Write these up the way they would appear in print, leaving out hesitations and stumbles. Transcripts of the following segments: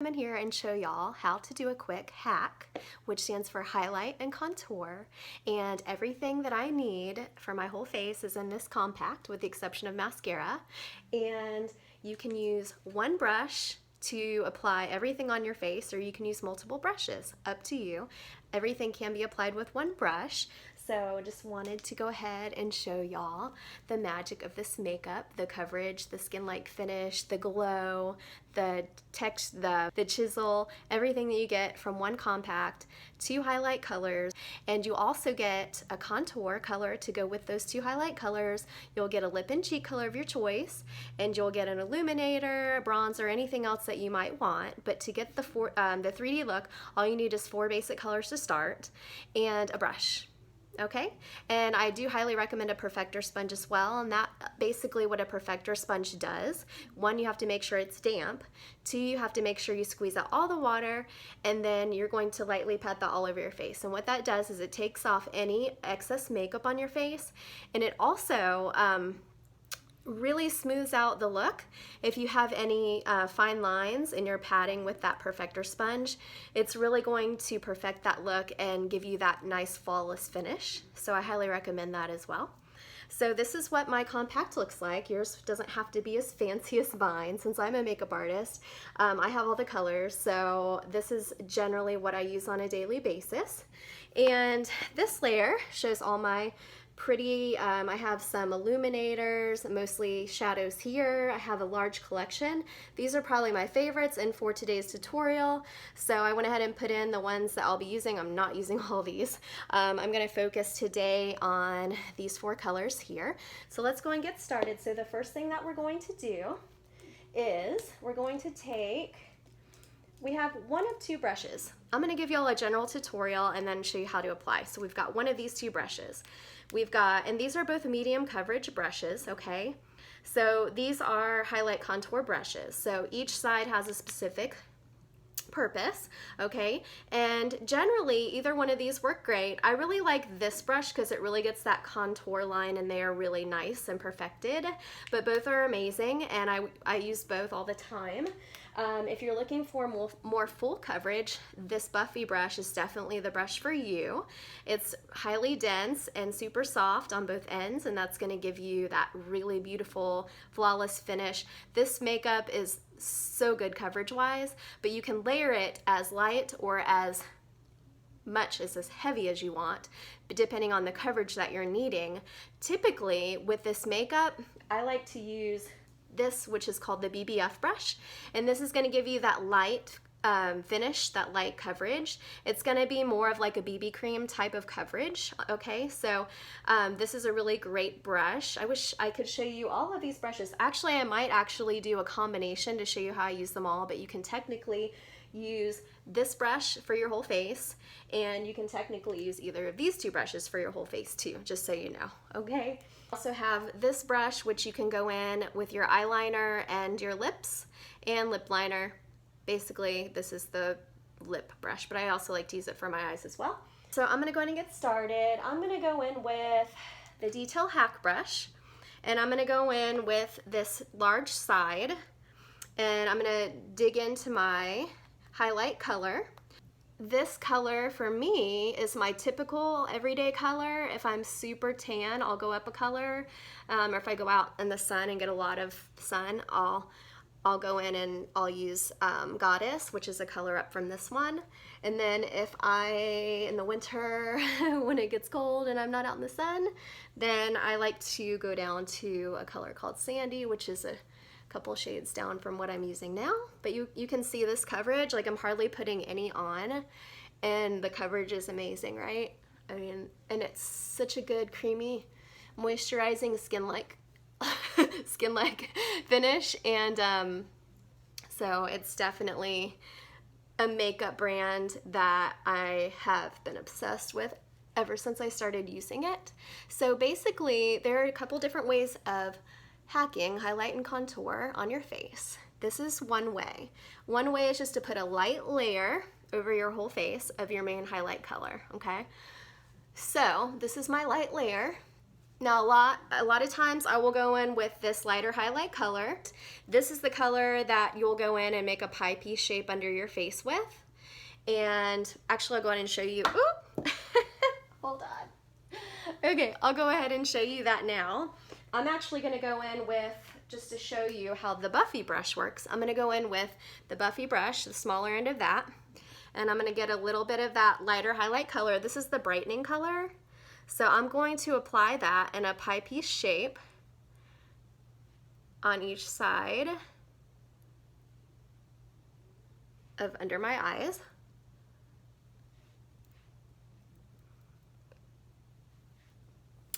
Come in here and show y'all how to do a quick hack, which stands for highlight and contour. And everything that I need for my whole face is in this compact with the exception of mascara. And you can use one brush to apply everything on your face, or you can use multiple brushes, up to you. Everything can be applied with one brush. So just wanted to go ahead and show y'all the magic of this makeup, the coverage, the skin-like finish, the glow, the text, the chisel, everything that you get from one compact, two highlight colors, and you also get a contour color to go with those two highlight colors. You'll get a lip and cheek color of your choice, and you'll get an illuminator, a bronzer, anything else that you might want. But to get the 3D look, all you need is 4 basic colors to start and a brush. Okay, and I do highly recommend a perfector sponge as well, and that basically what a perfector sponge does. One, you have to make sure it's damp. Two, you have to make sure you squeeze out all the water, and then you're going to lightly pat that all over your face. And what that does is it takes off any excess makeup on your face, and it also really smooths out the look. If you have any fine lines in your padding with that perfector sponge, it's really going to perfect that look and give you that nice flawless finish. So I highly recommend that as well. So this is what my compact looks like. Yours doesn't have to be as fancy as mine since I'm a makeup artist. I have all the colors, so this is generally what I use on a daily basis. And this layer shows all my pretty, I have some illuminators, mostly shadows here. I have a large collection. These are probably my favorites and for today's tutorial. So I went ahead and put in the ones that I'll be using. I'm not using all these. I'm gonna focus today on these 4 colors here. So let's go and get started. So the first thing that we're going to do is we're going to take, we have one of 2 brushes. I'm gonna give y'all a general tutorial and then show you how to apply. So we've got one of these 2 brushes. We've got, and these are both medium coverage brushes, okay? So these are highlight contour brushes. So each side has a specific purpose, okay? And generally, either one of these work great. I really like this brush because it really gets that contour line and they are really nice and perfected, but both are amazing and I use both all the time. If you're looking for more full coverage, this Buffy brush is definitely the brush for you. It's highly dense and super soft on both ends, and that's going to give you that really beautiful, flawless finish. This makeup is so good coverage-wise, but you can layer it as light or as much as heavy as you want, depending on the coverage that you're needing. Typically, with this makeup, I like to use this, which is called the BBF brush, and this is going to give you that light finish, that light coverage. It's going to be more of like a BB cream type of coverage, okay? So this is a really great brush. I wish I could show you all of these brushes. Actually, I might actually do a combination to show you how I use them all, but you can technically use this brush for your whole face, and you can technically use either of these 2 brushes for your whole face too, just so you know, okay? Also have this brush, which you can go in with your eyeliner and your lips and lip liner. Basically, this is the lip brush, but I also like to use it for my eyes as well. So I'm gonna go ahead and get started. I'm gonna go in with the Detail Hack brush, and I'm gonna go in with this large side, and I'm gonna dig into my highlight color. This color for me is my typical everyday color. If I'm super tan, I'll go up a color. Or if I go out in the sun and get a lot of sun, I'll go in and I'll use Goddess, which is a color up from this one. And then if in the winter, when it gets cold and I'm not out in the sun, then I like to go down to a color called Sandy, which is a couple shades down from what I'm using now. But you can see this coverage, like I'm hardly putting any on, and the coverage is amazing, right? I mean, and it's such a good creamy, moisturizing skin-like finish, and so it's definitely a makeup brand that I have been obsessed with ever since I started using it. So basically, there are a couple different ways of hacking highlight and contour on your face. This is one way. One way is just to put a light layer over your whole face of your main highlight color, okay? So this is my light layer. Now a lot of times I will go in with this lighter highlight color. This is the color that you'll go in and make a pie piece shape under your face with. And actually I'll go ahead and show you, oop, hold on. Okay, I'll go ahead and show you that now. I'm actually gonna go in with, just to show you how the Buffy brush works, I'm gonna go in with the Buffy brush, the smaller end of that, and I'm gonna get a little bit of that lighter highlight color. This is the brightening color. So I'm going to apply that in a pie piece shape on each side of under my eyes.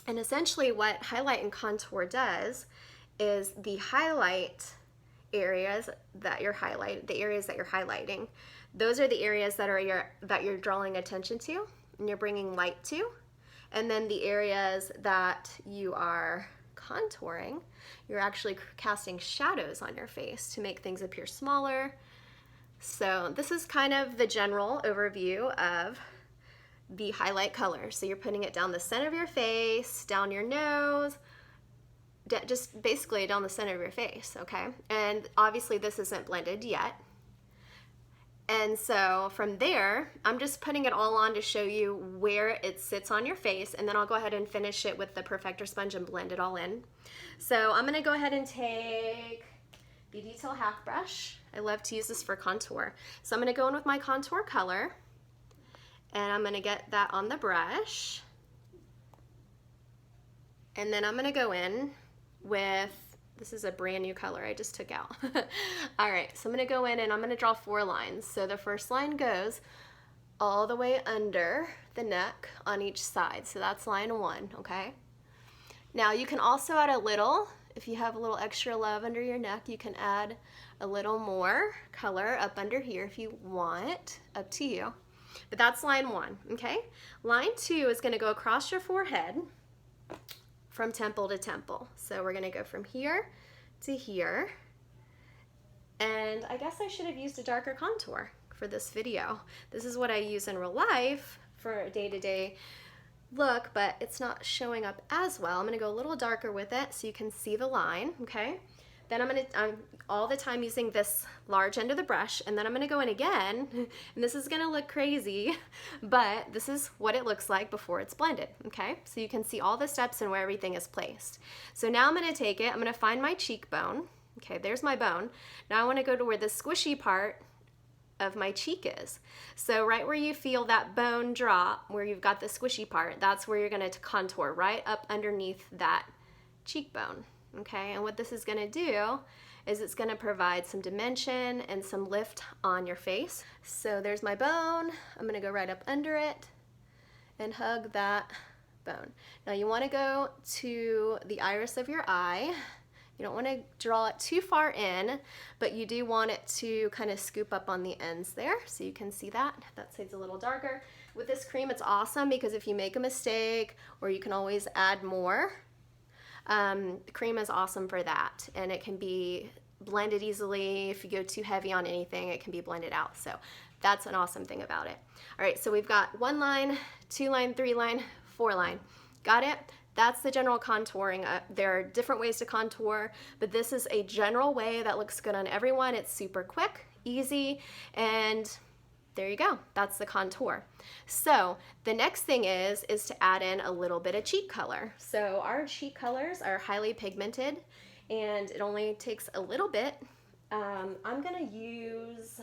And essentially what highlight and contour does is the highlight areas that you're highlighting, those are the areas that you're drawing attention to and you're bringing light to. And then the areas that you are contouring, you're actually casting shadows on your face to make things appear smaller. So this is kind of the general overview of the highlight color. So you're putting it down the center of your face, down your nose, just basically down the center of your face, okay? And obviously this isn't blended yet. And so from there, I'm just putting it all on to show you where it sits on your face, and then I'll go ahead and finish it with the Perfector sponge and blend it all in. So I'm gonna go ahead and take the Detail Hack brush. I love to use this for contour. So I'm gonna go in with my contour color, and I'm gonna get that on the brush. And then I'm gonna go in with, this is a brand new color I just took out. All right, so I'm gonna go in and I'm gonna draw 4 lines. So the first line goes all the way under the neck on each side. So that's line 1, okay? Now you can also add a little, if you have a little extra love under your neck, you can add a little more color up under here if you want, up to you. But that's line 1, okay? Line 2 is gonna go across your forehead from temple to temple. So we're gonna go from here to here. And I guess I should have used a darker contour for this video. This is what I use in real life for a day-to-day look, but it's not showing up as well. I'm gonna go a little darker with it so you can see the line, okay? Then I'm all the time using this large end of the brush, and then I'm gonna go in again, and this is gonna look crazy, but this is what it looks like before it's blended, okay? So you can see all the steps and where everything is placed. So now I'm gonna take it, I'm gonna find my cheekbone, okay, there's my bone. Now I wanna go to where the squishy part of my cheek is. So right where you feel that bone drop, where you've got the squishy part, that's where you're gonna contour, right up underneath that cheekbone. Okay, and what this is gonna do is it's gonna provide some dimension and some lift on your face. So there's my bone. I'm gonna go right up under it and hug that bone. Now you wanna go to the iris of your eye. You don't wanna draw it too far in, but you do want it to kind of scoop up on the ends there, so you can see that. That side's a little darker. With this cream, it's awesome because if you make a mistake, or you can always add more, the cream is awesome for that, and it can be blended easily. If you go too heavy on anything, it can be blended out. So that's an awesome thing about it. All right, so we've got 1 line, 2 line, 3 line, 4 line. Got it? That's the general contouring. There are different ways to contour, but this is a general way that looks good on everyone. It's super quick, easy, and there you go. That's the contour. So the next thing is to add in a little bit of cheek color. So our cheek colors are highly pigmented, and it only takes a little bit. I'm gonna use,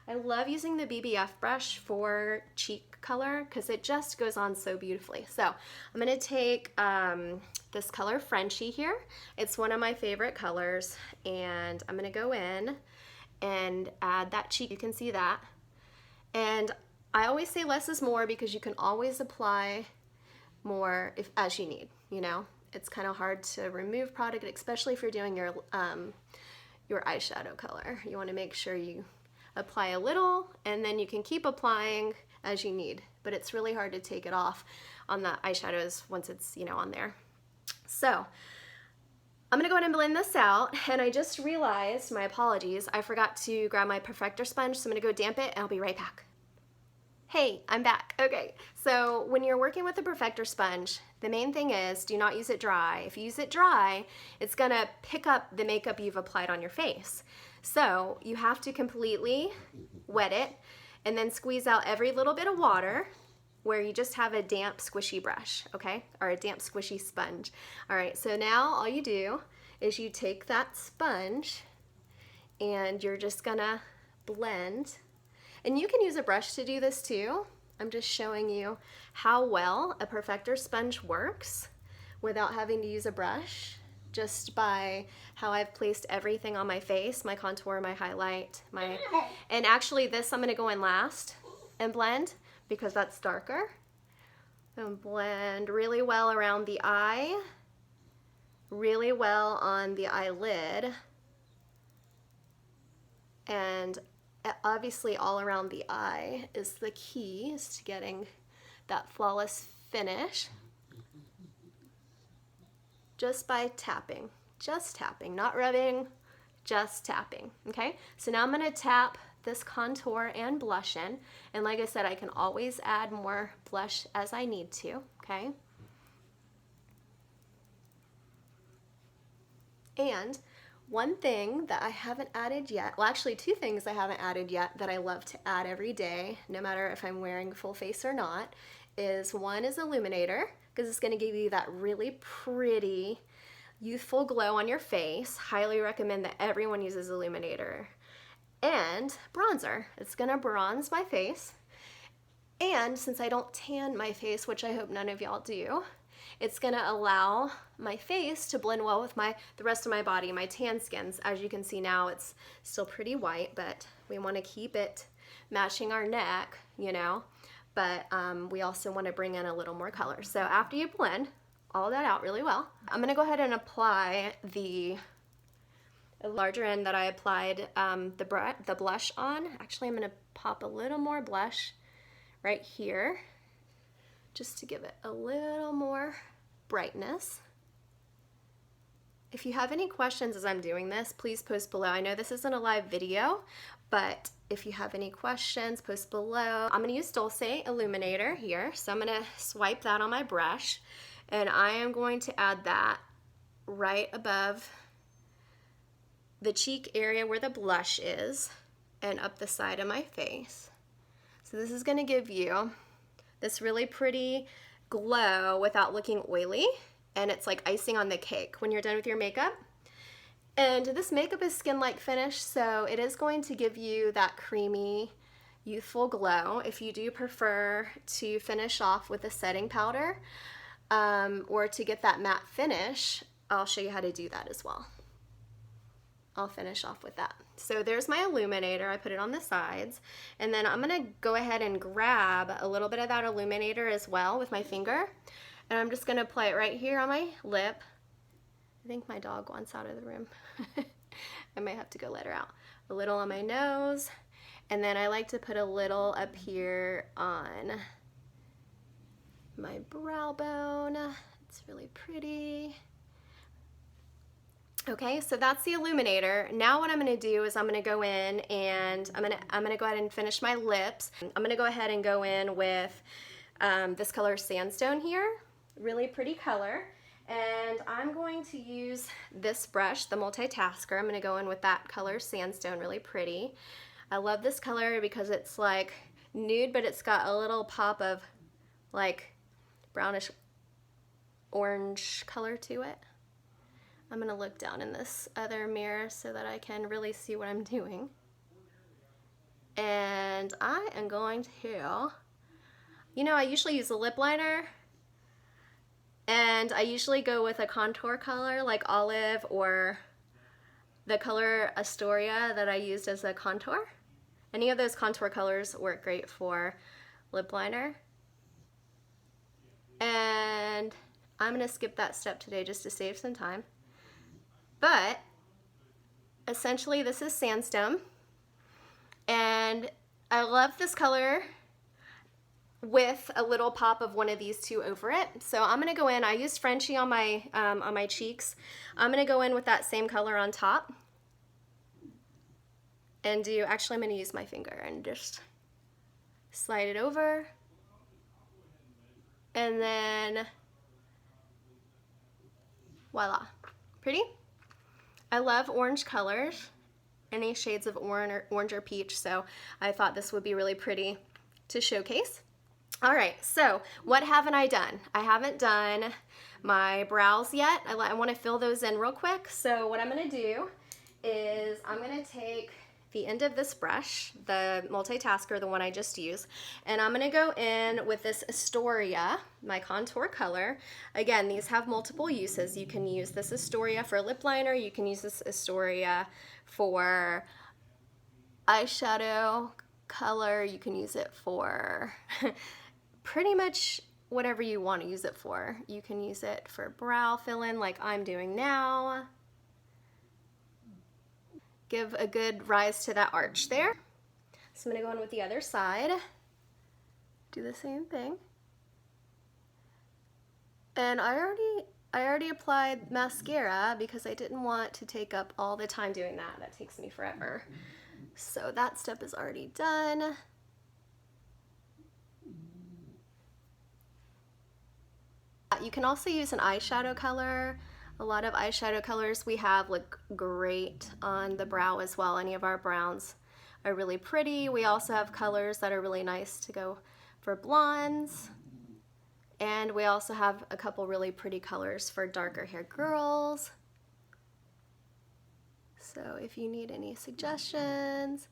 I love using the BBF brush for cheek color because it just goes on so beautifully. So I'm gonna take this color Frenchie here. It's one of my favorite colors, and I'm gonna go in and add that cheek. You can see that. And I always say less is more because you can always apply more as you need, you know? It's kind of hard to remove product, especially if you're doing your eyeshadow color. You want to make sure you apply a little, and then you can keep applying as you need. But it's really hard to take it off on the eyeshadows once it's, you know, on there. So I'm gonna go ahead and blend this out, and I just realized, my apologies, I forgot to grab my Perfector sponge, so I'm gonna go damp it, and I'll be right back. Hey, I'm back. Okay, so when you're working with a perfector sponge, the main thing is do not use it dry. If you use it dry, it's gonna pick up the makeup you've applied on your face. So you have to completely wet it and then squeeze out every little bit of water where you just have a damp, squishy brush, okay? Or a damp, squishy sponge. All right, so now all you do is you take that sponge and you're just gonna blend. And you can use a brush to do this too. I'm just showing you how well a perfector sponge works without having to use a brush, just by how I've placed everything on my face, my contour, my highlight, and actually this I'm gonna go in last and blend because that's darker. And blend really well around the eye, really well on the eyelid, and obviously all around the eye is the key to getting that flawless finish. Just by tapping, not rubbing, just tapping, okay? So now I'm gonna tap this contour and blush in, and like I said, I can always add more blush as I need to, okay? And one thing that I haven't added yet, well actually two things I haven't added yet that I love to add every day, no matter if I'm wearing full face or not, is one is illuminator, because it's gonna give you that really pretty, youthful glow on your face. Highly recommend that everyone uses illuminator. And bronzer, it's gonna bronze my face. And since I don't tan my face, which I hope none of y'all do, it's gonna allow my face to blend well with the rest of my body, my tan skins. As you can see now, it's still pretty white, but we wanna keep it matching our neck, you know, but we also wanna bring in a little more color. So after you blend all that out really well, I'm gonna go ahead and apply the larger end that I applied the blush on. Actually, I'm gonna pop a little more blush right here, just to give it a little more brightness. If you have any questions as I'm doing this, please post below. I know this isn't a live video, but if you have any questions, post below. I'm gonna use Dulce Illuminator here, so I'm gonna swipe that on my brush, and I am going to add that right above the cheek area where the blush is and up the side of my face. So this is gonna give you this really pretty glow without looking oily, and it's like icing on the cake when you're done with your makeup. And this makeup is skin-like finish, so it is going to give you that creamy, youthful glow. If you do prefer to finish off with a setting powder or to get that matte finish, I'll show you how to do that as well. I'll finish off with that. So there's my illuminator. I put it on the sides, and then I'm gonna go ahead and grab a little bit of that illuminator as well with my finger, and I'm just gonna apply it right here on my lip. I think my dog wants out of the room. I might have to go let her out. A little on my nose, and then I like to put a little up here on my brow bone. It's really pretty. Okay, so that's the illuminator. Now what I'm gonna do is I'm gonna go in and I'm gonna go ahead and finish my lips. I'm gonna go ahead and go in with this color Sandstone here, really pretty color. And I'm going to use this brush, the multitasker. I'm gonna go in with that color Sandstone, really pretty. I love this color because it's like nude, but it's got a little pop of like brownish orange color to it. I'm gonna look down in this other mirror so that I can really see what I'm doing. And I am going to, you know, I usually use a lip liner, and I usually go with a contour color like olive or the color Astoria that I used as a contour. Any of those contour colors work great for lip liner. And I'm gonna skip that step today just to save some time. But essentially this is Sandstone, and I love this color with a little pop of one of these two over it. So I'm gonna go in, I used Frenchie on my cheeks. I'm gonna go in with that same color on top and do, actually I'm gonna use my finger and just slide it over, and then voila, pretty. I love orange colors, any shades of orange or peach, so I thought this would be really pretty to showcase. All right, so what haven't I done? I haven't done my brows yet. I want to fill those in real quick. So what I'm going to do is I'm going to take the end of this brush, the multitasker, the one I just used, and I'm going to go in with this Astoria, my contour color. Again, these have multiple uses. You can use this Astoria for lip liner. You can use this Astoria for eyeshadow color. You can use it for pretty much whatever you want to use it for. You can use it for brow fill-in like I'm doing now. Give a good rise to that arch there. So I'm going to go in with the other side. Do the same thing. And I already applied mascara because I didn't want to take up all the time doing that. That takes me forever. So that step is already done. You can also use an eyeshadow color. A lot of eyeshadow colors we have look great on the brow as well. Any of our browns are really pretty. We also have colors that are really nice to go for blondes. And we also have a couple really pretty colors for darker hair girls. So if you need any suggestions,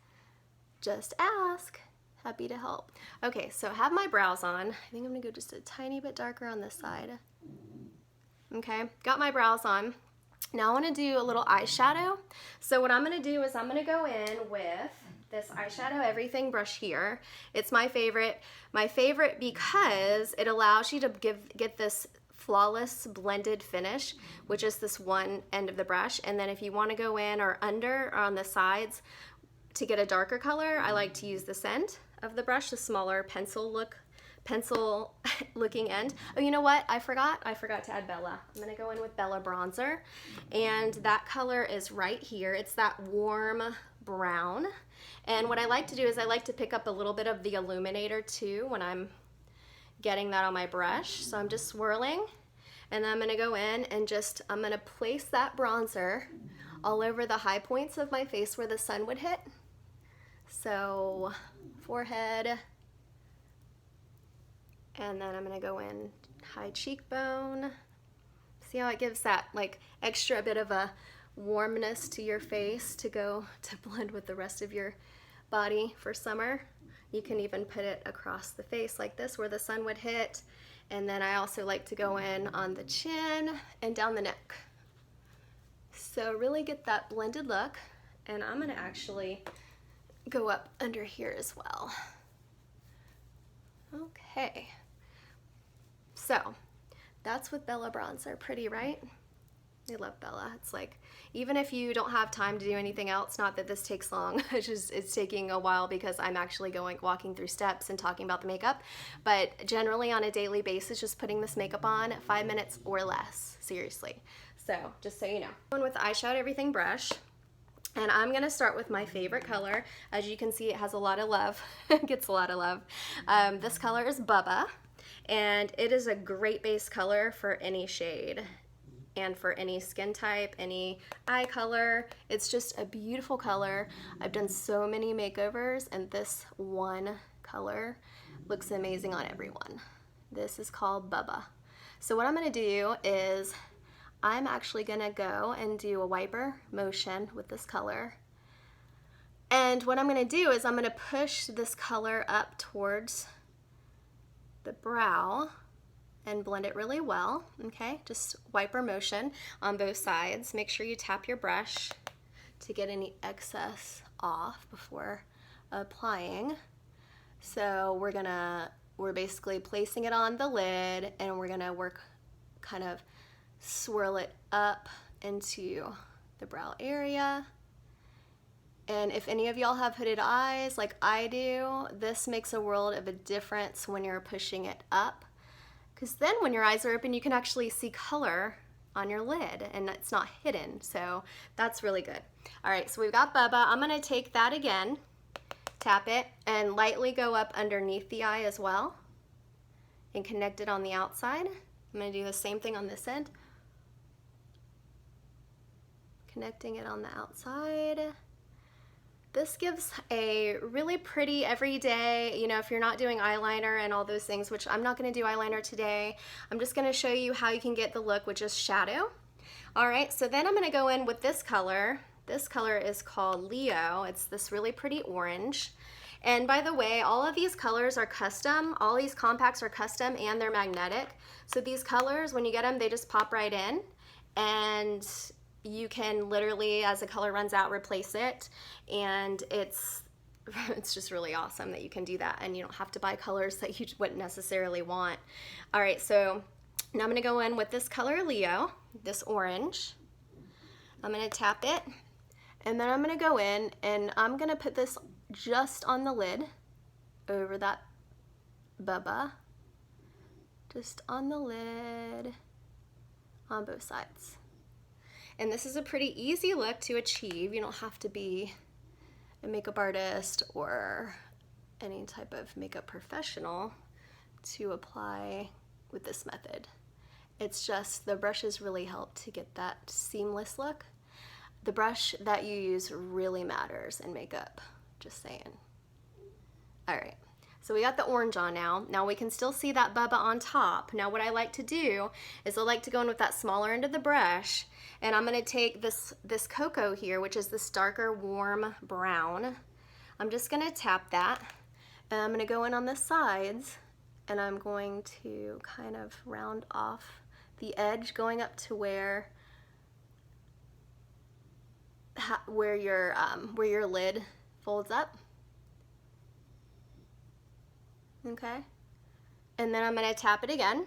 just ask. Happy to help. Okay, so I have my brows on. I think I'm gonna go just a tiny bit darker on this side. Okay, got my brows on. Now I wanna do a little eyeshadow. So what I'm gonna do is I'm gonna go in with this eyeshadow everything brush here. It's my favorite because it allows you to get this flawless blended finish, which is this one end of the brush. And then if you wanna go in or under or on the sides to get a darker color, I like to use this end of the brush, the smaller pencil looking end. Oh, you know what? I forgot to add Bella. I'm gonna go in with Bella bronzer, and that color is right here. It's that warm brown. And what I like to do is I like to pick up a little bit of the illuminator too when I'm getting that on my brush. So I'm just swirling, and then I'm gonna go in and I'm gonna place that bronzer all over the high points of my face where the sun would hit. So forehead, and then I'm gonna go in high cheekbone. See how it gives that like extra bit of a warmness to your face to blend with the rest of your body for summer. You can even put it across the face like this where the sun would hit. And then I also like to go in on the chin and down the neck. So really get that blended look. And I'm gonna actually go up under here as well. Okay. So that's with Bella bronzer. Pretty, right? I love Bella. It's like, even if you don't have time to do anything else, not that this takes long, it's taking a while because I'm actually walking through steps and talking about the makeup, but generally on a daily basis, just putting this makeup on 5 minutes or less, seriously. So just so you know. Going with the eyeshadow everything brush, and I'm gonna start with my favorite color. As you can see, it has a lot of love. It gets a lot of love. This color is Bubba, and it is a great base color for any shade and for any skin type, any eye color. It's just a beautiful color. I've done so many makeovers, and this one color looks amazing on everyone. This is called Bubba. So what I'm gonna do is I'm actually gonna go and do a wiper motion with this color. And what I'm gonna do is I'm gonna push this color up towards the brow and blend it really well, okay? Just wiper motion on both sides. Make sure you tap your brush to get any excess off before applying. So we're basically placing it on the lid, and we're gonna kind of swirl it up into the brow area. And if any of y'all have hooded eyes like I do, this makes a world of a difference when you're pushing it up, because then when your eyes are open, you can actually see color on your lid and it's not hidden. So that's really good. All right, so we've got Bubba. I'm gonna take that again, Tap it and lightly go up underneath the eye as well and connect it on the outside. I'm going to do the same thing on this end. Connecting it on the outside. This gives a really pretty everyday, you know, if you're not doing eyeliner and all those things, which I'm not going to do eyeliner today. I'm just going to show you how you can get the look with just shadow. All right, so then I'm going to go in with this color. This color is called Leo. It's this really pretty orange. And by the way, all of these colors are custom. All these compacts are custom and they're magnetic. So these colors, when you get them, they just pop right in. And you can literally, as the color runs out, replace it. And it's just really awesome that you can do that. And you don't have to buy colors that you wouldn't necessarily want. All right, so now I'm going to go in with this color Leo, this orange. I'm going to tap it. And then I'm going to go in and I'm going to put this just on the lid over that bubba. Just on the lid on both sides. And this is a pretty easy look to achieve. You don't have to be a makeup artist or any type of makeup professional to apply with this method. It's just the brushes really help to get that seamless look. The brush that you use really matters in makeup, just saying. All right, so we got the orange on now. Now we can still see that bubba on top. Now what I like to do is I like to go in with that smaller end of the brush, and I'm gonna take this cocoa here, which is this darker warm brown. I'm just gonna tap that, and I'm gonna go in on the sides, and I'm going to kind of round off the edge going up to where your lid folds up. Okay, and then I'm going to tap it again,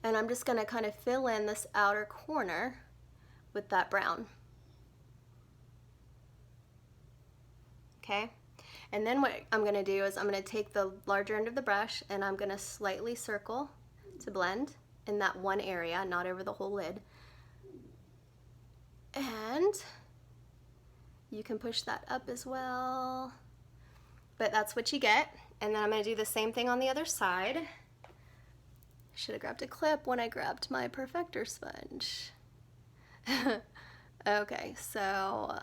and I'm just going to kind of fill in this outer corner with that brown. Okay, and then what I'm going to do is I'm going to take the larger end of the brush and I'm going to slightly circle to blend in that one area, not over the whole lid. And you can push that up as well, but that's what you get. And then I'm going to do the same thing on the other side. Should have grabbed a clip when I grabbed my perfector sponge. Okay, so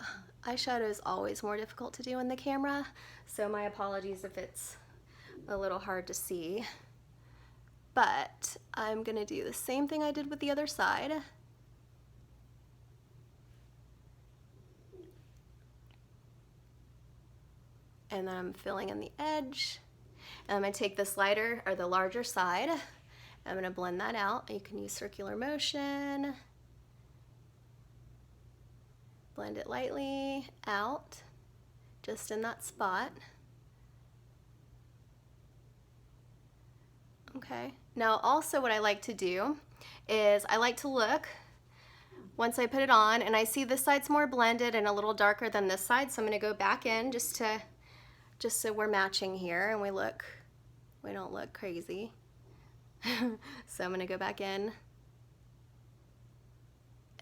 eyeshadow is always more difficult to do in the camera, so my apologies if it's a little hard to see. But I'm going to do the same thing I did with the other side. And then I'm filling in the edge. And I'm going to take this lighter, or the larger side. I'm going to blend that out. You can use circular motion. Blend it lightly out, just in that spot. Okay. Now also what I like to do is I like to look once I put it on and I see this side's more blended and a little darker than this side, so I'm going to go back in just so we're matching here and we don't look crazy. So I'm going to go back in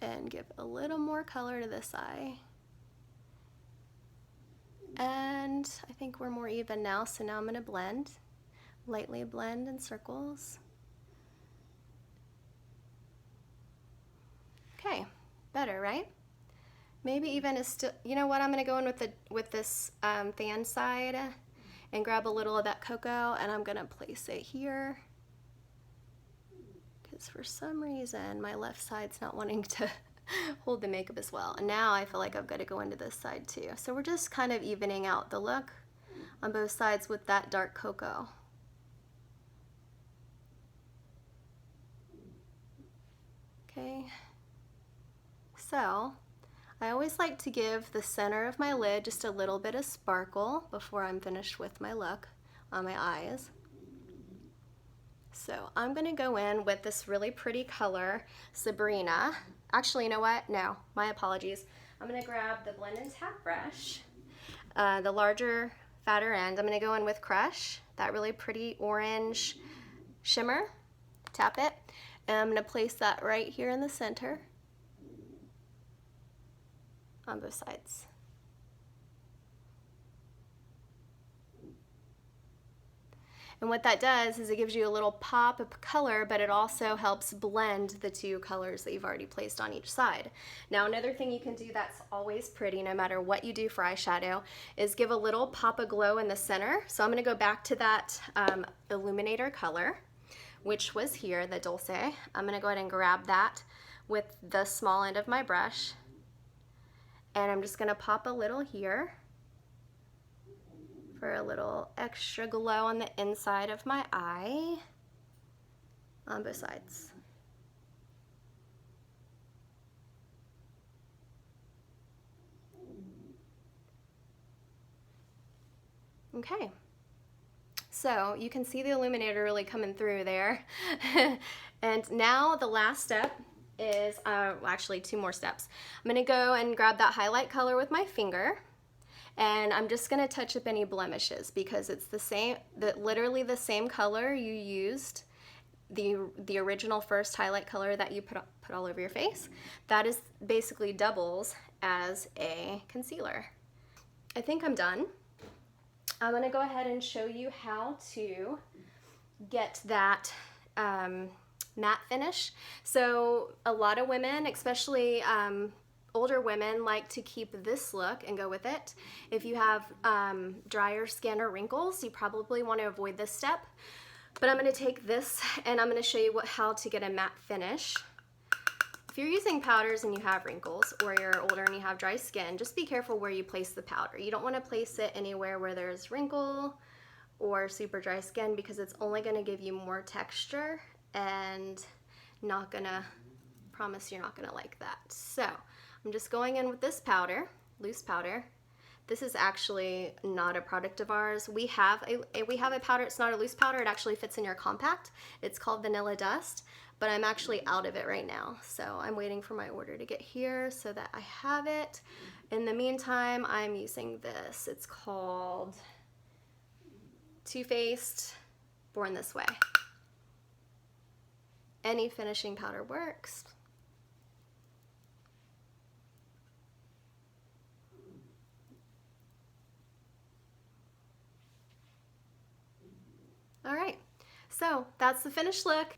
and give a little more color to this eye. And I think we're more even now, so now I'm going to blend, lightly blend in circles. Okay, better, right? Maybe even is still, you know what, I'm going to go in with this fan side and grab a little of that cocoa, and I'm going to place it here because for some reason my left side's not wanting to hold the makeup as well. And now I feel like I've got to go into this side too. So we're just kind of evening out the look on both sides with that dark cocoa. Okay, so I always like to give the center of my lid just a little bit of sparkle before I'm finished with my look on my eyes. So I'm going to go in with this really pretty color, Sabrina. Actually, you know what? No, my apologies. I'm going to grab the blend and tap brush, the larger, fatter end. I'm going to go in with Crush, that really pretty orange shimmer. Tap it, and I'm going to place that right here in the center on both sides. And what that does is it gives you a little pop of color, but it also helps blend the two colors that you've already placed on each side. Now, another thing you can do that's always pretty, no matter what you do for eyeshadow, is give a little pop of glow in the center. So I'm gonna go back to that illuminator color, which was here, the Dulce. I'm gonna go ahead and grab that with the small end of my brush, and I'm just gonna pop a little here for a little extra glow on the inside of my eye, on both sides. Okay, so you can see the illuminator really coming through there. And now the last step is, actually 2 more steps. I'm gonna go and grab that highlight color with my finger, and I'm just gonna touch up any blemishes because it's the same, literally the same color you used, the original first highlight color that you put all over your face. That is basically doubles as a concealer. I think I'm done. I'm gonna go ahead and show you how to get that matte finish. So a lot of women, especially older women, like to keep this look and go with it. If you have drier skin or wrinkles, you probably want to avoid this step. But I'm going to take this and I'm going to show you how to get a matte finish. If you're using powders and you have wrinkles, or you're older and you have dry skin, just be careful where you place the powder. You don't want to place it anywhere where there's wrinkle or super dry skin, because it's only going to give you more texture and not gonna, promise you're not gonna like that. So I'm just going in with this powder, loose powder. This is actually not a product of ours. We have a powder, it's not a loose powder, it actually fits in your compact. It's called Vanilla Dust, but I'm actually out of it right now. So I'm waiting for my order to get here so that I have it. In the meantime, I'm using this. It's called Too Faced Born This Way. Any finishing powder works. All right, so that's the finished look.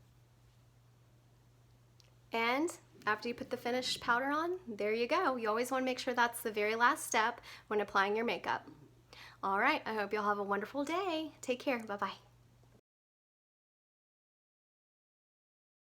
And after you put the finished powder on, there you go. You always want to make sure that's the very last step when applying your makeup. All right, I hope you'll have a wonderful day. Take care, bye-bye.